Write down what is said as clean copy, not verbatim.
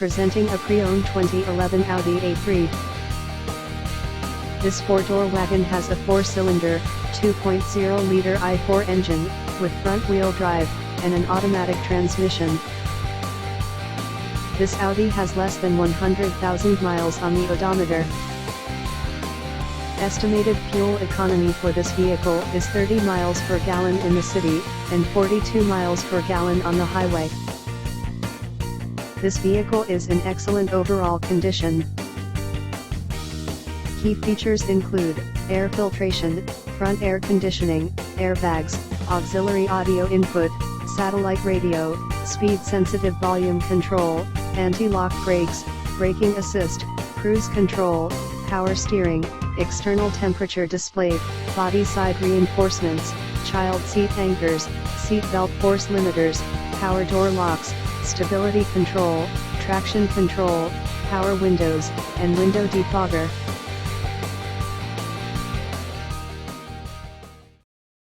Presenting a pre-owned 2011 Audi A3. This four-door wagon has a four-cylinder, 2.0-liter i4 engine, with front-wheel drive, and an automatic transmission. This Audi has less than 100,000 miles on the odometer. Estimated fuel economy for this vehicle is 30 miles per gallon in the city, and 42 miles per gallon on the highway. This vehicle is in excellent overall condition. Key features include air filtration, front air conditioning, airbags, auxiliary audio input, satellite radio, speed-sensitive volume control, anti-lock brakes, braking assist, cruise control, power steering, external temperature display, body side reinforcements, child seat anchors, seat belt force limiters, power door locks, stability control, traction control, power windows, and window defogger.